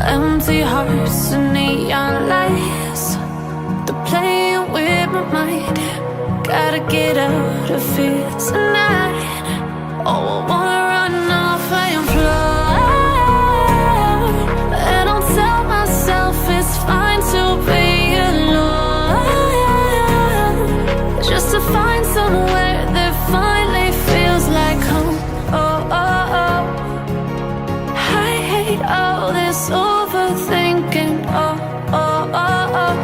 Empty hearts and neon lights, they're playing with my mind. Gotta get out of here tonight. Oh, I wanna run off and fly, and I'll tell myself it's fine to be alone, just to find somewhere that finally feels like home. Oh, oh, oh. I hate all this overthinking. Oh, oh, oh, oh.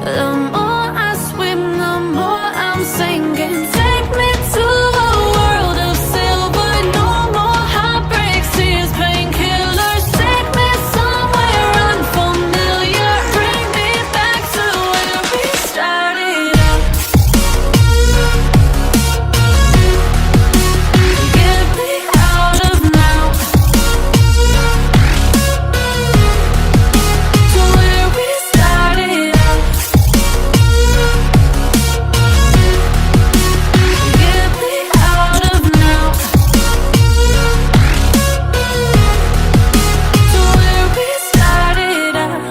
The more I swim, the more I'm sinking. Take me to a world of silver. No more heartbreaks, tears, painkillers. Take me somewhere unfamiliar. Bring me back to where we started out. Get me out of now, to where we started out. Get me out of now, to where we started out.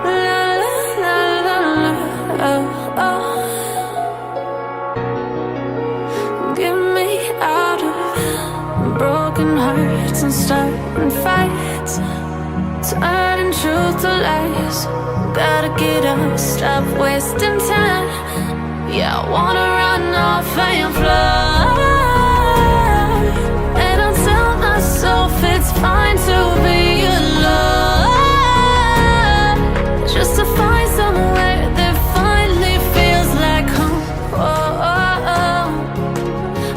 La la la la la, oh, oh. Get me out of broken hearts and starting fights, turning truth to lies. Gotta get up, stop wasting time. Yeah, I wanna run off and fly, and I'll tell myself it's fine to be alone, just to find somewhere that finally feels like home. Oh, oh, oh.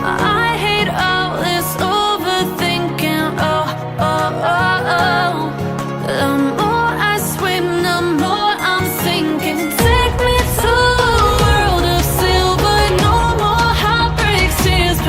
I hate all this overthinking. Oh, oh, oh, oh. The more I swim, the more I'm sinking. Take me to a world of silver. No more heartbreaks, tears,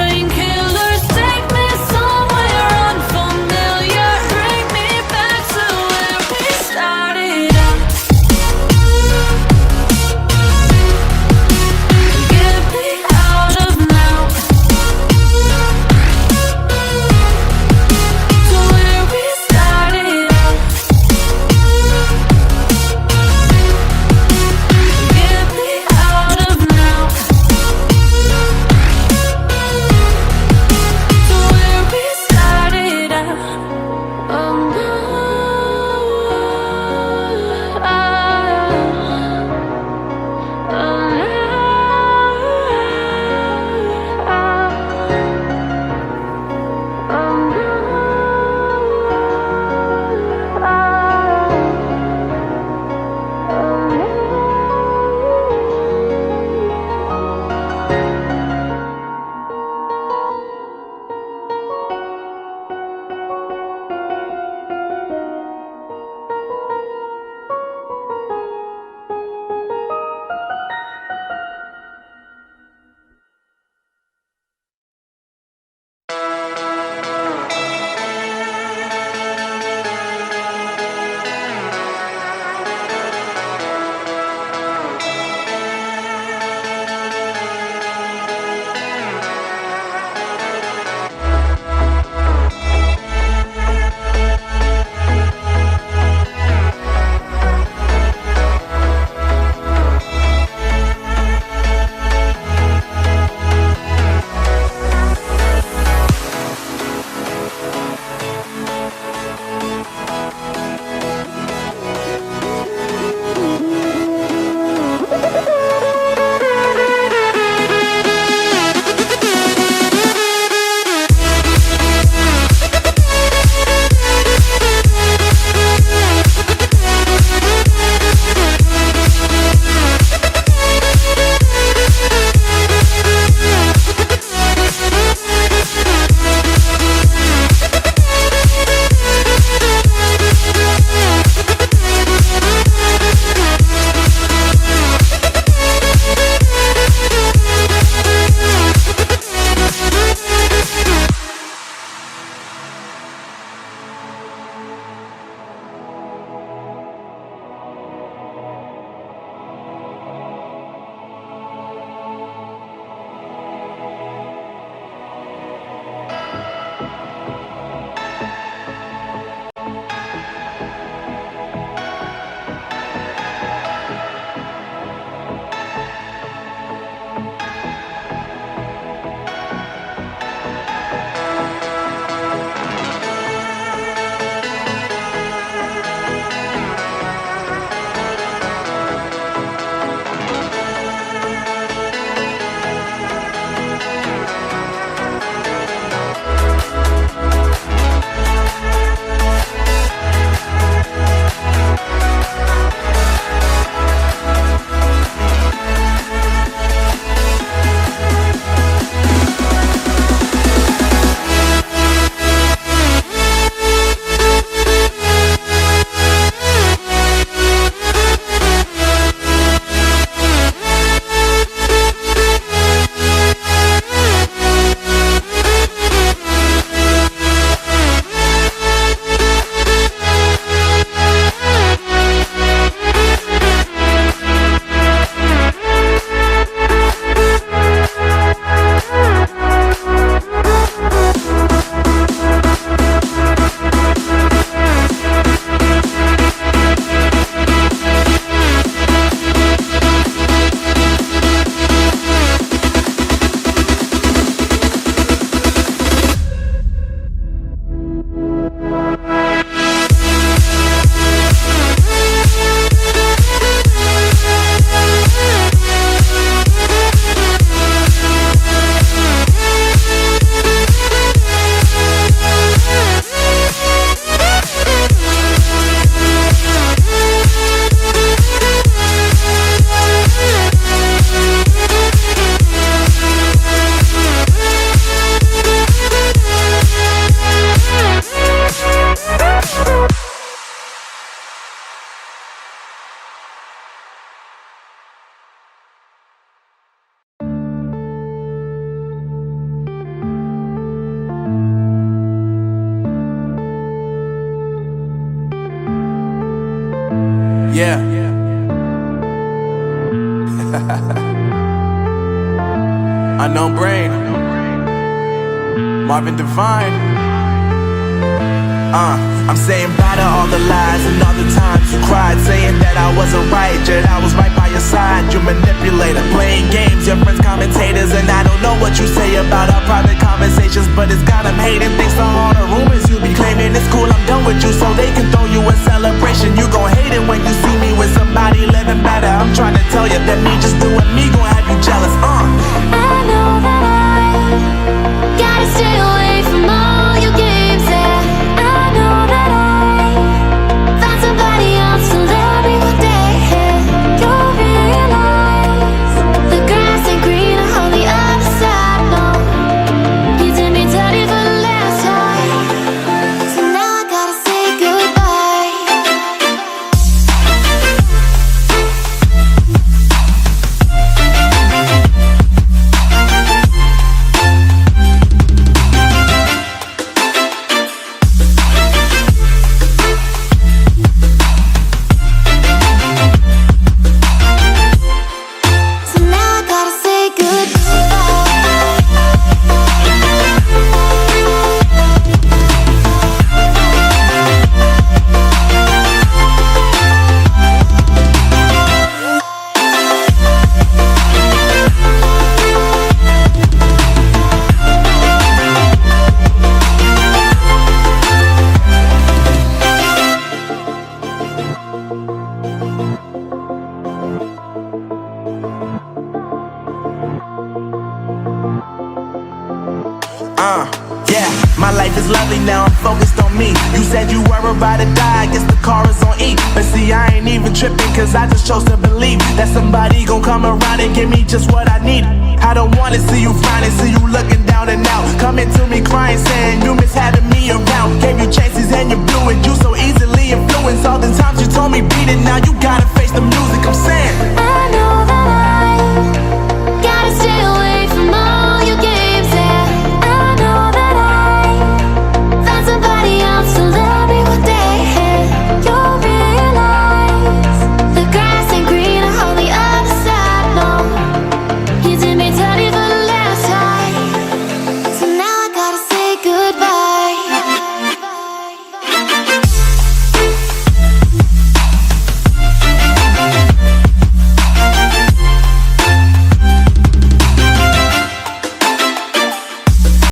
Yeah. Unknown Brain, Marvin Devine. I'm saying bye to all the lies and all the times you cried, saying that I wasn't right, yet I was right by your side. You manipulator, playing games, your friends commentators, and I don't know what you say about our private conversations, but it's got them hating. Thanks to all the rumors you be claiming. It's cool, I'm done with you, so they can throw you a celebration. You gon' hate it when you see me with somebody living better. I'm trying to tell you that me just doing me gon' have you jealous. I know that I gotta stay away from all your games, yeah. I know that I found somebody else to love me one day, yeah. You'll realize the grass ain't greener on the other side, no. You did me dirty for the last time, so now I gotta say goodbye. So now I gotta say Yeah, my life is lovely now, I'm focused on me. You said you were about to die, I guess the car is on E. But see, I ain't even tripping, cause I just chose to believe that somebody gon' come around and give me just what I need. I don't wanna see you finding, see you looking down and out, coming to me crying, saying you miss having me